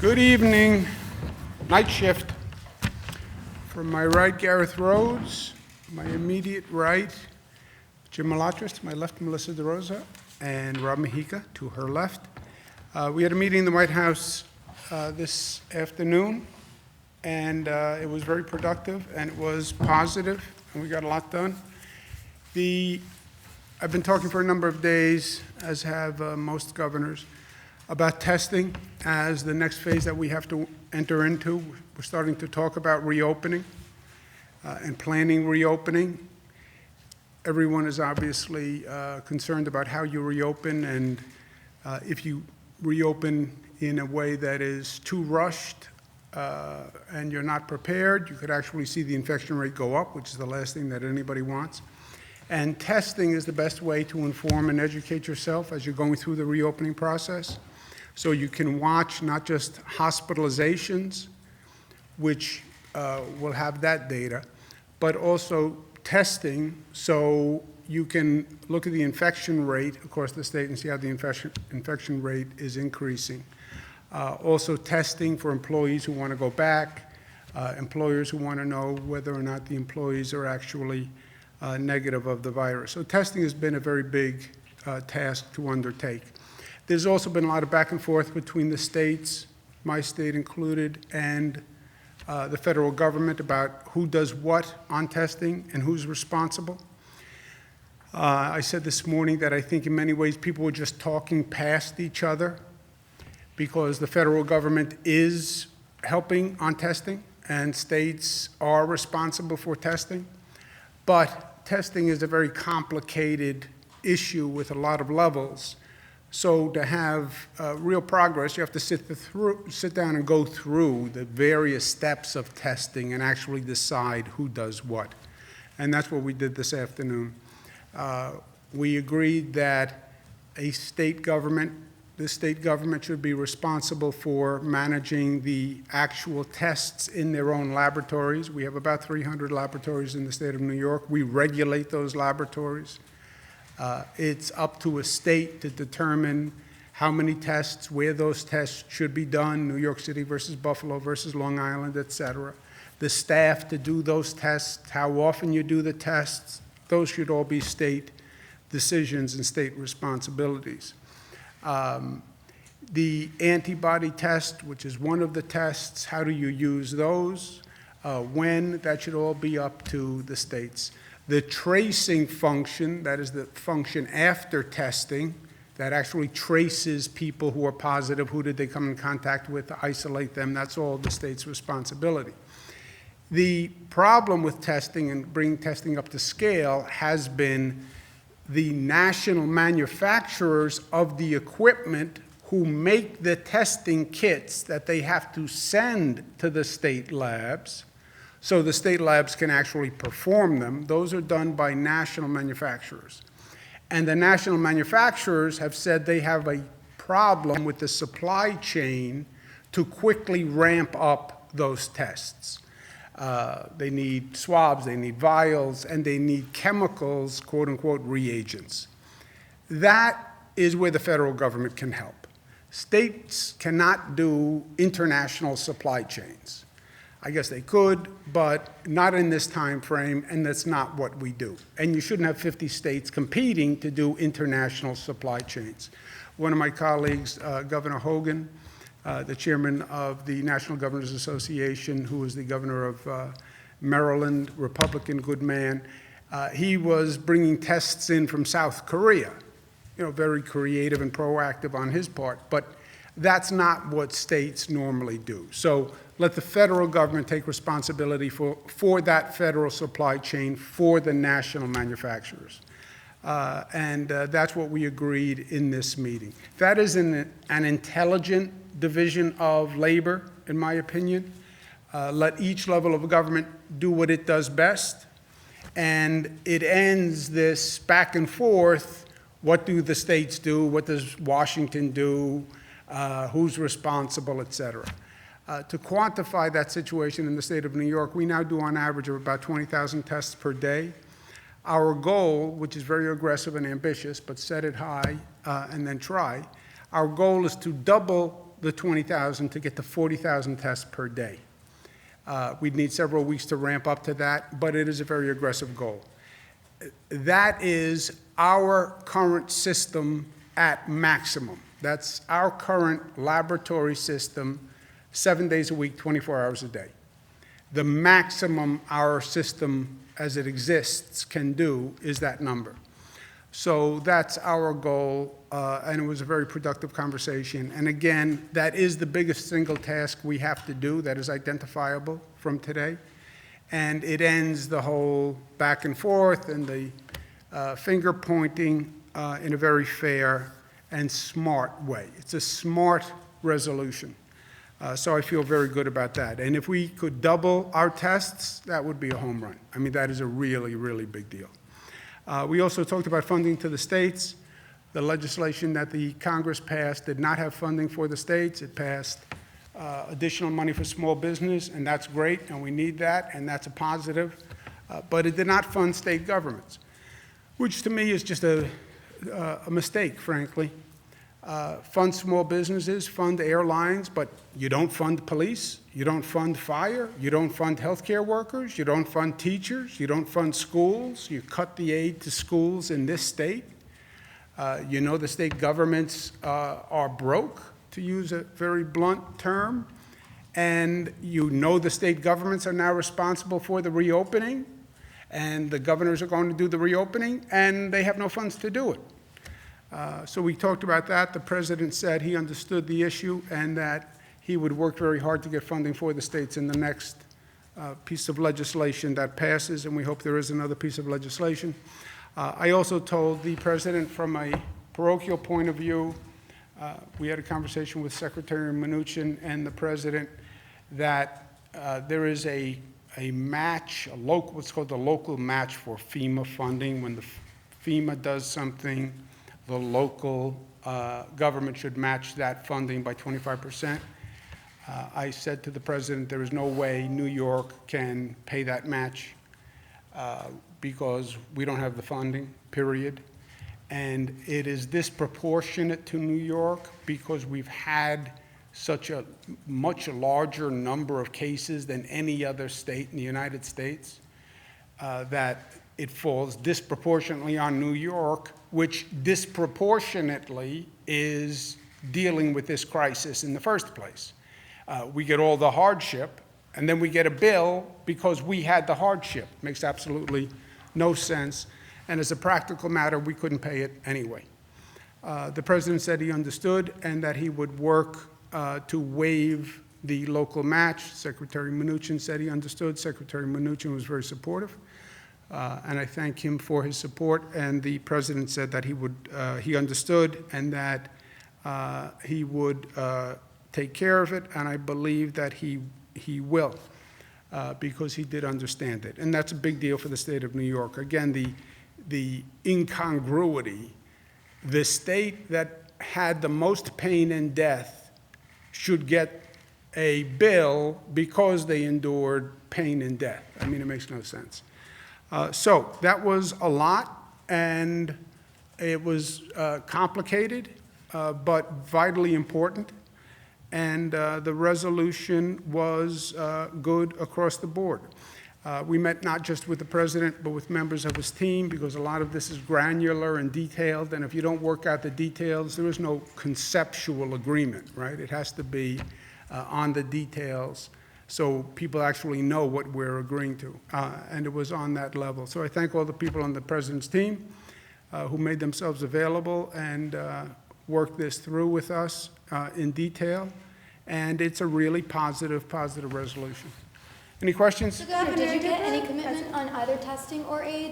Good evening. Night shift. From my right, Gareth Rhodes. My immediate right, Jim Malatras. To my left, Melissa DeRosa. And Rob Mejica to her left. We had a meeting in the White House this afternoon, and it was very productive, and it was positive, and we got a lot done. I've been talking for a number of days, as have most governors, about testing as the next phase that we have to enter into. We're starting to talk about reopening and planning reopening. Everyone is obviously concerned about how you reopen, and if you reopen in a way that is too rushed and you're not prepared, you could actually see the infection rate go up, which is the last thing that anybody wants. And testing is the best way to inform and educate yourself as you're going through the reopening process. So you can watch not just hospitalizations, which will have that data, but also testing, so you can look at the infection rate across the state and see how the infection rate is increasing. Also testing for employees who want to go back, employers who want to know whether or not the employees are actually negative of the virus. So testing has been a very big task to undertake. There's also been a lot of back and forth between the states, my state included, and the federal government about who does what on testing and who's responsible. I said this morning that I think in many ways people were just talking past each other because the federal government is helping on testing and states are responsible for testing. But testing is a very complicated issue with a lot of levels. So to have real progress, you have to sit down and go through the various steps of testing and actually decide who does what. And that's what we did this afternoon. We agreed that the state government should be responsible for managing the actual tests in their own laboratories. We have about 300 laboratories in the state of New York. We regulate those laboratories. It's up to a state to determine how many tests, where those tests should be done, New York City versus Buffalo versus Long Island, et cetera. The staff to do those tests, how often you do the tests, those should all be state decisions and state responsibilities. The antibody test, which is one of the tests, how do you use those? When? That should all be up to the states. The tracing function, that is the function after testing, that actually traces people who are positive, who did they come in contact with, to isolate them, that's all the state's responsibility. The problem with testing and bringing testing up to scale has been the national manufacturers of the equipment who make the testing kits that they have to send to the state labs so the state labs can actually perform them. Those are done by national manufacturers. And the national manufacturers have said they have a problem with the supply chain to quickly ramp up those tests. They need swabs, they need vials, and they need chemicals, quote unquote, reagents. That is where the federal government can help. States cannot do international supply chains. I guess they could, but not in this time frame, and that's not what we do. And you shouldn't have 50 states competing to do international supply chains. One of my colleagues, Governor Hogan, the chairman of the National Governors Association, who is the governor of Maryland, Republican, good man, he was bringing tests in from South Korea. You know, very creative and proactive on his part, but that's not what states normally do. So let the federal government take responsibility for that federal supply chain for the national manufacturers. And that's what we agreed in this meeting. That is an intelligent division of labor, in my opinion. Let each level of government do what it does best. And it ends this back and forth. What do the states do? What does Washington do? Who's responsible, et cetera. To quantify that situation in the state of New York, we now do on average of about 20,000 tests per day. Our goal, which is very aggressive and ambitious, but set it high and then try, our goal is to double the 20,000 to get to 40,000 tests per day. We'd need several weeks to ramp up to that, but it is a very aggressive goal. That is our current system at maximum. That's our current laboratory system, 7 days a week, 24 hours a day. The maximum our system as it exists can do is that number. So that's our goal, and it was a very productive conversation. And again, that is the biggest single task we have to do that is identifiable from today. And it ends the whole back and forth and the finger pointing in a very fair and smart way. It's a smart resolution. So I feel very good about that. And if we could double our tests, that would be a home run. I mean, that is a really, really big deal. We also talked about funding to the states. The legislation that the Congress passed did not have funding for the states. It passed additional money for small business, and that's great, and we need that, and that's a positive. But it did not fund state governments, which to me is just a mistake, frankly. Fund small businesses, fund airlines, but you don't fund police, you don't fund fire, you don't fund healthcare workers, you don't fund teachers, you don't fund schools, you cut the aid to schools in this state. You know the state governments are broke, to use a very blunt term, and you know the state governments are now responsible for the reopening, and the governors are going to do the reopening, and they have no funds to do it. So we talked about that. The president said he understood the issue and that he would work very hard to get funding for the states in the next piece of legislation that passes, and we hope there is another piece of legislation. I also told the president from a parochial point of view, we had a conversation with Secretary Mnuchin and the president that there is a match, what's called the local match for FEMA funding. When the FEMA does something, the local government should match that funding by 25%. I said to the president, there is no way New York can pay that match because we don't have the funding, period. And it is disproportionate to New York because we've had such a much larger number of cases than any other state in the United States that it falls disproportionately on New York, which disproportionately is dealing with this crisis in the first place. We get all the hardship, and then we get a bill because we had the hardship. Makes absolutely no sense. And as a practical matter, we couldn't pay it anyway. The president said he understood and that he would work to waive the local match. Secretary Mnuchin said he understood. Secretary Mnuchin was very supportive. And I thank him for his support. And the president said that he understood and that he would take care of it. And I believe that he will, because he did understand it. And that's a big deal for the state of New York. Again, the incongruity, the state that had the most pain and death should get a bill because they endured pain and death. I mean, it makes no sense. So that was a lot, and it was complicated, but vitally important. And the resolution was good across the board. We met not just with the president, but with members of his team, because a lot of this is granular and detailed, and if you don't work out the details, there is no conceptual agreement, right? It has to be on the details so people actually know what we're agreeing to, and it was on that level. So I thank all the people on the president's team who made themselves available and worked this through with us in detail, and it's a really positive resolution. Any questions? So, Governor, did you get any commitment on either testing or aid?